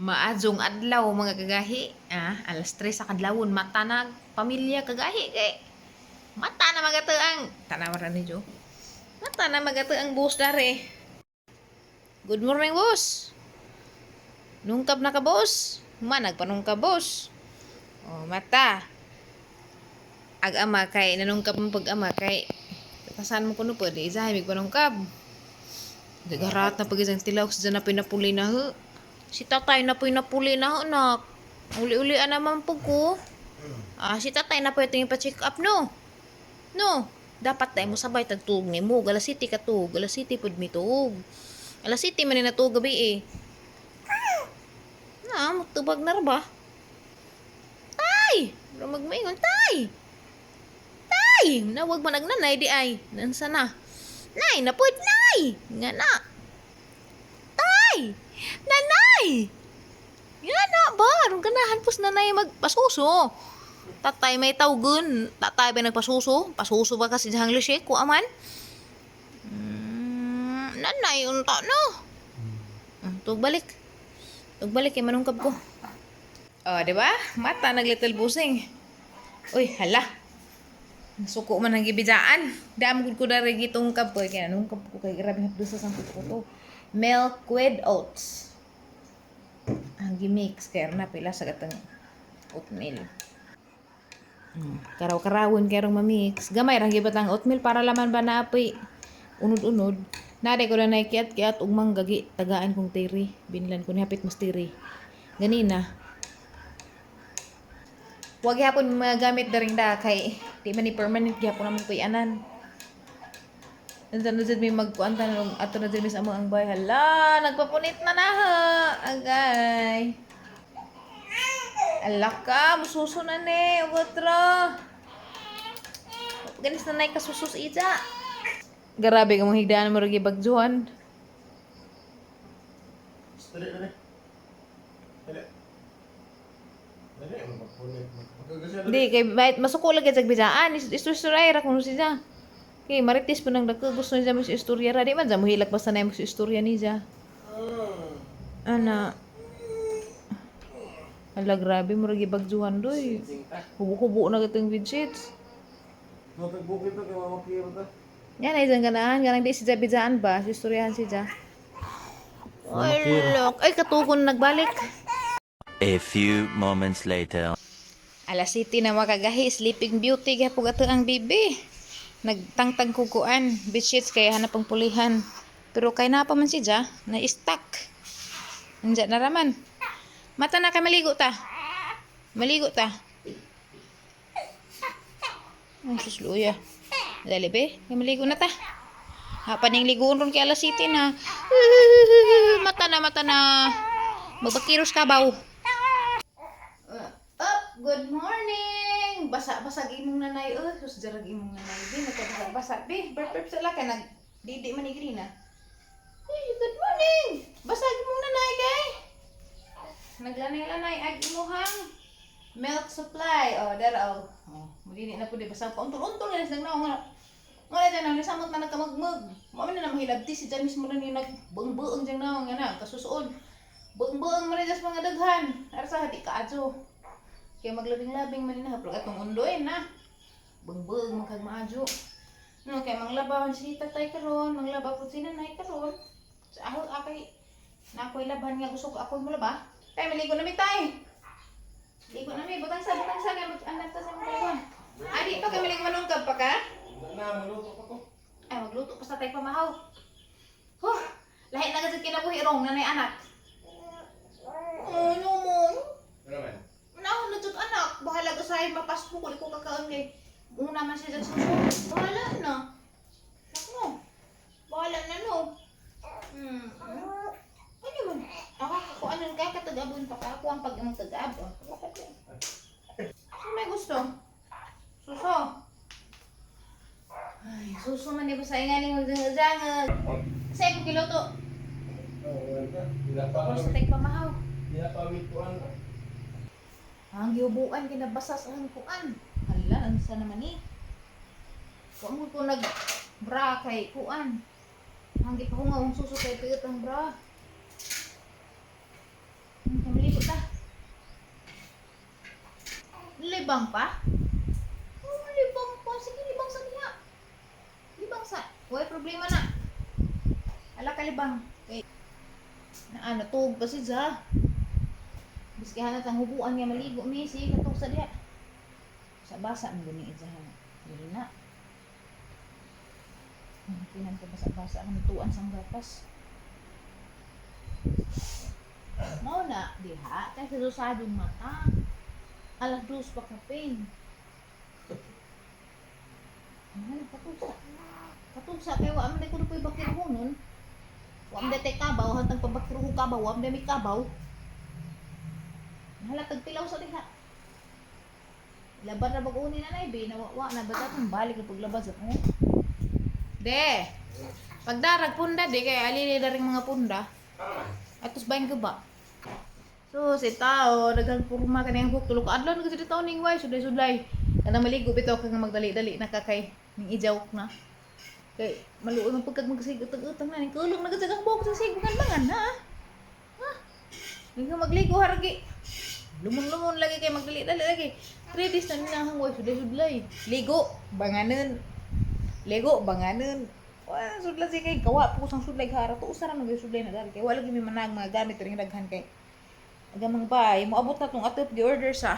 Maadzong adlaw mga kagahi. Alas 3 sa kadlawon mata na pamilya kagahi kay mata na magatuang tanawa ra ni Jo. Mata na magatuang boss dare. Good morning boss. Nungkap na ka boss. Manag panungkap boss. Oh, mata. Ag-ama kay nanungkap mo pag-ama kay kasan mo kuno pwede isahay mig panungkap. Gagarat na pagisang tilaw sa na pinapuli na ho. Si tatay na pinapuli na ho nak. Uli-uli naman po ko. Si tatay na po ito pa-check up no. No. Dapat tayo mo sabay tagtuog ni mo. Galasiti ka to. Galasiti pod mi tuog. Galasiti man na to gabi eh. Magtubag na ba? Tay! Magmaingon, tay! Tay! Nawag man nagnanay di ay. Nansa na? Nay, napod nay! Nga na. Tay! Nanay! Nga na ba? Anong ganahan pos nanay magpasuso? Tatay may tawgun. Tatay ba nagpasuso? Pasuso ba kasi jahang lisik? Ko aman? Nanay, unta no? Tugbalik. Tugbalik kay manungkab ko. Di ba? Mata nag-little busing. Uy, hala. Suko man ang gibidaan. Damgod ko na rin gitungkab ko. Kaya nungkab ko kay grabe hapdo sa sangkot ko to. Milk with oats. Ang gimix. Kaya na pila sa gatang oatmeal. Karaw-karawon kaya rong mamix. Gamay rang gibatang oatmeal para laman ba na apoy unod-unod. Naday ko na naikiat-kiat ugmang gagi tagaan kong tiri. Binlan ko ni hapit mas tiri. Ganina. Huwag hapon magamit na rin da kay di man ni permanent gihapon naman ko ianan. Nandiyan may magkuanta na ato na dyan sa ang bay. Hala, nagpapunit na ha. Agay. Alaka, mususo na ne. Ugotra. Ganis na nai kasusus ija. Grabe ka mong higdaan mo rin bagjuhan. Di, kay bahit masuko lagi sa bijaan. Istorya ra kung siya. Kay maritis po nang dako gusto niya mo istorya ra. Di man mo hilak basta na mo istorya niya. Ana. Hala, grabe mo rin bagjuhan doy. Hubo-hubo na gatong bedsheets. Matagbukin to kay mamakiro ta. Yan ay isang ganahan. Ganang di siya bijaan ba? Istoryahan siya. Ay, look. Ay, katukon nagbalik. A few moments later. Alas 7 na makagahi, Sleeping Beauty kaya po gato ang bibi. Nagtangtang kukuan, bedsheets kaya hanap ang pulihan. Pero kay na pa man siya, na-stuck. Nandiyan na raman. Mata na ka, maligo ta. Maligo ta. Ang susluya. Dali be, kay maligo na ta. Hapan yung ligoon ron kay alas 7 na. Mata na. Magbakiros ka baw. Good morning! Basa-basag imong nanay. Sus, jarag imong nanay. Di, nagkabasa-basa. Be, burp-burp sila ka. Nagdidi manigri na. Hey, good morning! Basag imong nanay, kay. Naglanay-lanay. Ag imuhang milk supply. Dara. Magdini na po di. Basag pa. Untol-untol na silang na. Wala dyan na. Nasamot na nagkamagmag. Mami na mahilabti. Si dyan mismo na niya nagbuang-buang dyan na. Nga na, kasusoon. Buang-buang mo rin sa mga daghan. Arsa, di ka adyo. Kaya maglabing-labing man na haplo atong undoy na. Bungbug mo kag maadyo. No, kaya manglabawan si tatay karon, manglaba pud si nanay karon. Sa ahot akay nakoy laban nga gusto ko ako mo laba. Kay maligo na mi tay. Ligo na mi butang sa kay mag-anak ta sa mga. Adi pa kay maligo manungkab pa ka? Na maluto pa ko. Ay magluto pa sa tay pamahaw. Lahi na gid kinabuhi rong nanay anak. Ano mo? Naon na jud anak, bahala ka sa mapas mo ko kakaon kay una man siya sa susunod. Bahala na. Ako. Bahala na no. Ano man? Ako ano kay katagabon pa ka ako ang pag imong tagab. Ano may gusto? Suso. Ay, suso man di ba sa ingani mo jangag. Sa ko kilo to. Tapos sa tek pamahaw. Dila pa wituan. Ang giubuan kinabasa sa kuan. Hala, ansa naman ni? Kuan mo ko nag bra kay kuan. Ang gipahungaw ang suso kay piyot ang bra. Malibot ta. Libang pa? Oh, libang pa. Sige, libang sa niya. Libang sa. Huwag problema na. Ala ka libang. Okay. Na ano, tuog pa si Za. Biskihan na tang hubuan niya maligo, Missy. Katong sa diya. Sa basa ang guni izahan. Dili na. Pinan ko basa-basa ang tuan sang gatas. Mau na, diha. Kaya sa susadong mata. Alas 2 pa kapin. Ano, katusa. Katusa, kaya wa man ko na po ibakiro nun. Wa man dete kabaw, hantang pabakiro ko kabaw, wa man dami kabaw. Halatag tilaw sa diha. Laban na bag-uni na na, ibe, nawawa na, ba't atong balik na paglabas ako? De, pagdarag punda, de, kaya alili na rin mga punda. Atos bayin ka ba? So, si tao, nagpurma ka na yung tulog ka. Adlaw, nagkasali tao ning way, suday-suday. Kana maligo, bitaw kang magdali-dali, nakakay, ning ijawok na. Kay, maluoy mong pagkag magsigutang-utang na, ning kulong, nagkasagang buhok sa sigungan mangan na. Ha? Nagka magligo, haragi. Lumon-lumon lagi kay magdali-dali lagi. 3 days na ninahang way, suday-suday. Ligo, banganan. Ligo, banganan. Wala, sudla siya kay gawa po sang sudlay hara. Tuusaran na sudlay na gari. Kay wala gimi manag mga gamit ring daghan kay agamang bay, moabot na tong atop gi-order sa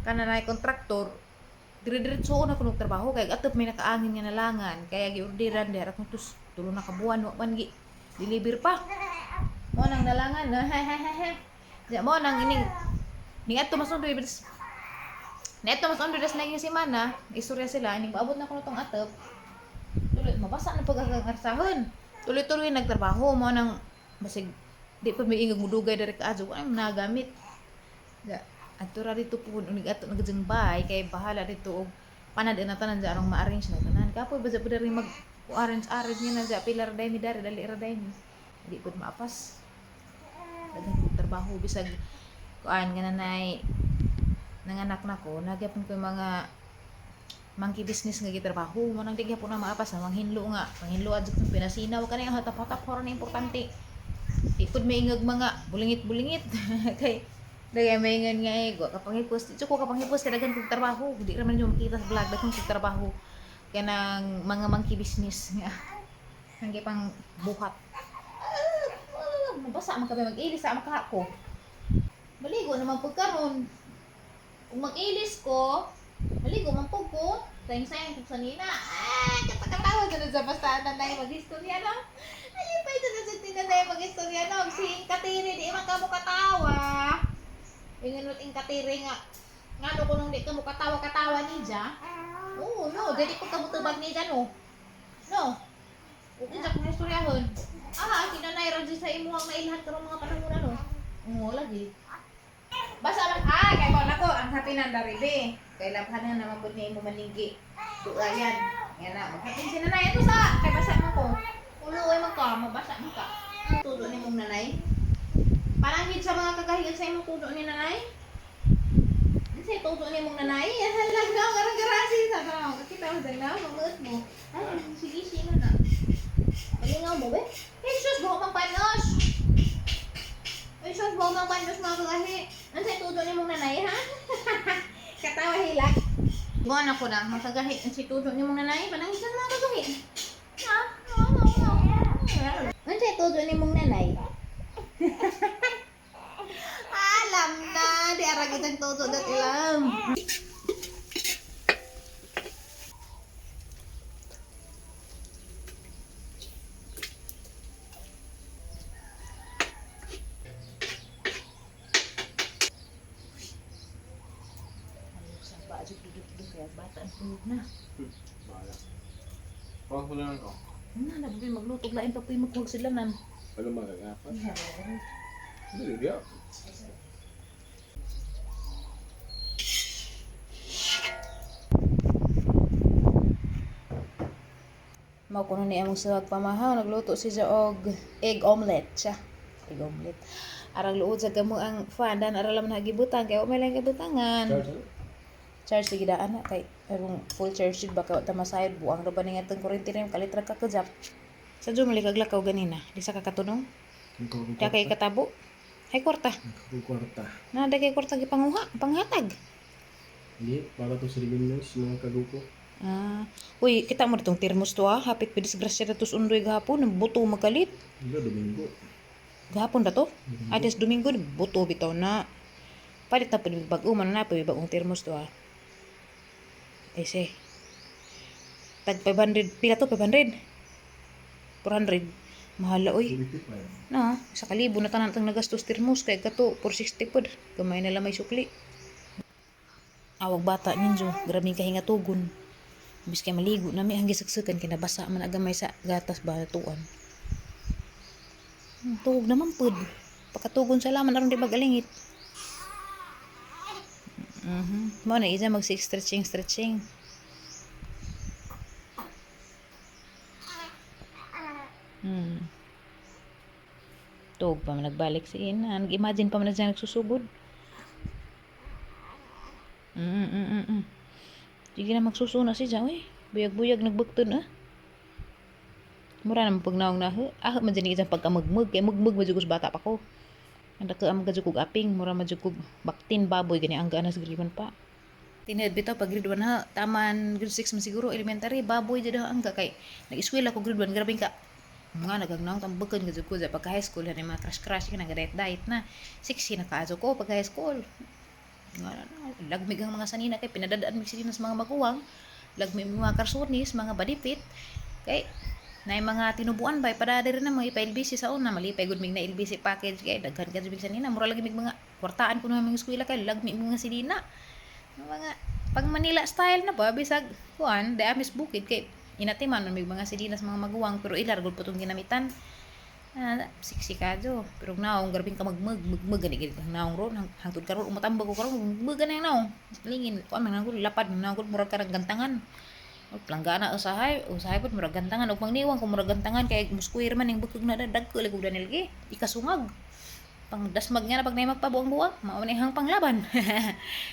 kananay kontraktor. Dire-diretso na kuno trabaho kay atop may nakaangin nga nalangan kaya gi-orderan der akong tus tulo na kabuan wa man gi deliver pa. Mo nang nalangan na ja mo nang ining ning atop mas under ibis. Neto mas under das lagi si mana, istorya sila ining paabot na kuno tong atop. Tuloy mabasa na pagkakangarsahon. Tuloy-tuloy nagtrabaho mo nang basig di pa may ingag mudugay dari kaadyo ay nagamit. Ya, atura dito po unig ato nagajeng bay kay bahala dito og panad na tanan sa anong ma-arrange na tanan. Kapoy ba sa rin mag arrange niya na sa pilar day mi dari dali ra day mi. Di pud maapas. Daghang trabaho bisag kuan nga nanay nanganak nako nagyapon ko mga monkey business nga gitrabaho mo nang digya po na maapas na manghinlo nga manghinlo adto ng pinasinaw kanay hatap-hatap horo na importante. Ipod may ingag mga bulingit-bulingit kay dagay may ingag nga eh kapangipos dito ko kapangipos kay daghan kog trabaho di ra man yo makita sa vlog daghan kog trabaho kay nang mga monkey business nga hangge pang buhat mabasa man kami mag-ilis sa makako maligo naman pud karon kung mag-ilis ko maligo man pud ko sayang kog sanina katakatawa dyan sa bastahan na mag-istorya no. Ayun pa ito na sa tinanay mag-istorya no. Si Katiri, di man ka mo katawa. Ingunot ing Katiri nga. Nga no kung di ka mo katawa ni Dja. Oo, no. Dili ko kabutubag ni Dja no. No. Huwag niya kong istoryahon. Tinanay rin sa imuhang nailhan ka mga panahon ano. Oo, lagi. Basta lang, kaya ko na ko, ang happy ng daribe. Kaya labahan na naman po niya mo maninggi. Yan. Yan na, maghatin si nanay. Ito sa, kaya basa mo ko. Uloy mo ka, mabasa mo ka. Tudo ni mong nanay. Parang hit sa mga kakahigan sa imong tudo ni nanay. Kasi tudo ni mong nanay. Yan lang daw, garang-garasi. Sabi na, kakita mo dyan na, mamuot mo. Ay, sige, sino na. Malingaw mo, be? Hey, sus, buhok ang panos. Ay, sus, buhok ang panos mga kakahi. Ano sa'yo tudo ni mong nanay, ha? Katawa hilak. Buwan ako na, makagahi. Ang si tudo ni mong nanay, panangisan mga kakahi. Ha? Ano sa'yo tudo ni mong nanay? Alam na, di aragit ang tudo dat ilam. Bata ang tulog na. Bahala. Pawag mo lang ako. Nabagay maglutog lain pa po yung maghuwag sila nan. Ano magagapas? Dali diya. Mao kuno ni among sawag pamahaw nagluto siya og egg omelette siya. Egg omelette. Arang luod sa gamo ang fandan aralam na gibutang kay o may lang gibutangan. Charge lagi daan na kay arong full charge jud baka ta masayod buang ra ba ning atong kuryente na kalitra ka kajap. Sa jud mali kaglakaw ganina, di sa kakatunong. Kaya kay katabo. Hay kwarta. Kwarta. Na kay kwarta gipanguha, panghatag. Hindi, para to sa Ribinos, mga kaguko. Uy, kita mo ditong termos to hapit pa disgrasya na tos undoy gahapon, buto magalit. Hindi, Domingo. Gahapon na to? Ay, des Domingo, buto bitaw na. Palit na po ni bago, man na po bagong termos to Ay, say. Tag 500, pila to, 500? 400. Mahala, uy. 25. No, sa kalibo na tanan tang nagastos termos, kay kato, 460 pod. Gamay na lang may sukli. Awag bata ninyo, grabing kahinga tugon. Bis kay maligo na may hanggi saksakan kay nabasa man agamay sa gatas balatuan. Tugog naman pod. Pagkatugon sa laman aron di magalingit. Mo na isa mag stretching. Tugog pa man nagbalik sa ina. Nag-imagine pa man na siya nagsusugod. Sige na magsusuna siya, uy. Buyag-buyag nagbukton, Mura naman pag naong naho. Man dyan isang pagkamagmug. Kaya mugmug madyugos bata pa ko. Ang daka ang madyugog aping. Mura madyugog baktin, baboy. Gani ang ganas griman pa. Tinid bitaw pag grade 1 ha. Taman grade 6 man siguro. Elementary. Baboy dyan ang ka. Kay nag-eskwela ko grade 1. Grabing ka. Nga nagagnaong tambagan ka ko. Pagka high school. Yan mga crush. Nag-diet na. 6 na kaaso ko pagka high school. Lagmig ang mga sanina kay pinadadaan mig sila sa mga maguwang, lagmig mga karsonis, mga badipit kay nay mga tinubuan bay padadiri na mga ipa-LBC sa una malipay gud mig na LBC package kay daghan ka mig sanina mura lagi mig mga kwartaan kuno mga eskwela kay lagmig mga silina mga pag Manila style na ba bisag kuan di amis bukid kay inatiman mig mga silina sa mga maguwang pero ilar gud putong ginamitan. Siksi kadyo pero naong garbing ka magmug gani naong ron hangtod karon umatambag ko karon magmug gani naong lingin kuan man nang lapad nang murag karang gantangan planggana usahay pud murag gantangan ug mangniwang kung murag gantangan kay muskuir man ning bukog na dagko lig Daniel gi ikasungag pang dasmag nga na pag nay magpabuang-buang mao ni hang panglaban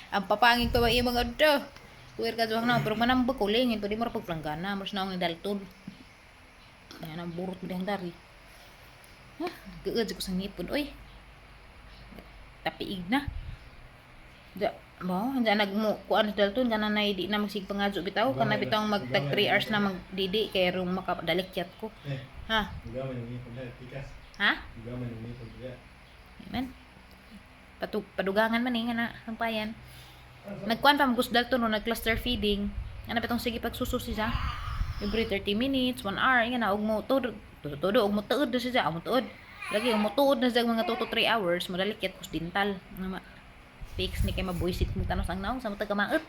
ang papangin ko ba iya mga adto kuir ka juang na pero manambag ko lingin pud di mo ra pag planggana mas naong ni dalton kaya nang burot mo dihang dari. Gaud ko sa ngipon, oy. Tapiig na. Da, mo, handa nagmo kuan dalton kana nay di na magsig pangadyo bitaw, kana bitaw mag tag 3 hours na magdidi kay rong makadalikyat ko. Ha? Gaman yung ngipon na, tikas. Ha? Gaman yung ngipon na. Amen. Padugangan man nga na sampayan. Nagkuan pa mag dalton no nag-cluster feeding. Ana bitong sige pagsususi siya. Every 30 minutes, 1 hour, nga na og mo todo og mo tuod na siya, mo tuod. Lagi og mo tuod na siya mga 2 to 3 hours, madalikyat pus dental. Fix ni kay mabuisit mo tanos ang naong sa mo tagamaot.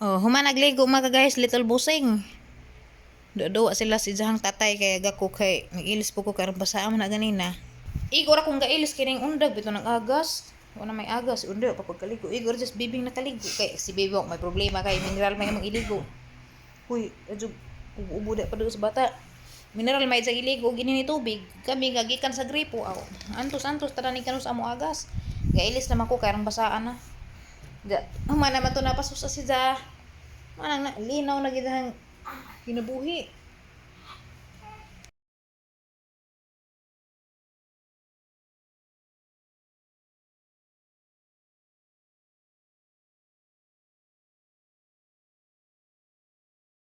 Oh, human nagligo mga guys, little busing. Do sila si jahang tatay kay gako kay nagilis po ko karon basaan man na ganina. Igor akong gailis kining undag bito nang agas. Wala may agas, undag pa pagkaligo. Igor just bibing nakaligo kay si bibok may problema kay mineral may imong iligo. Huy, adyo ubuda pa doon sa bata. Mineral may sa iligo gini ni tubig. Kami gagikan sa gripo. Antos tananig kanus amo agas. Gailis naman ko karang basaan na. Mana naman to napasusa si da. Manang na linaw na gidang kinabuhi.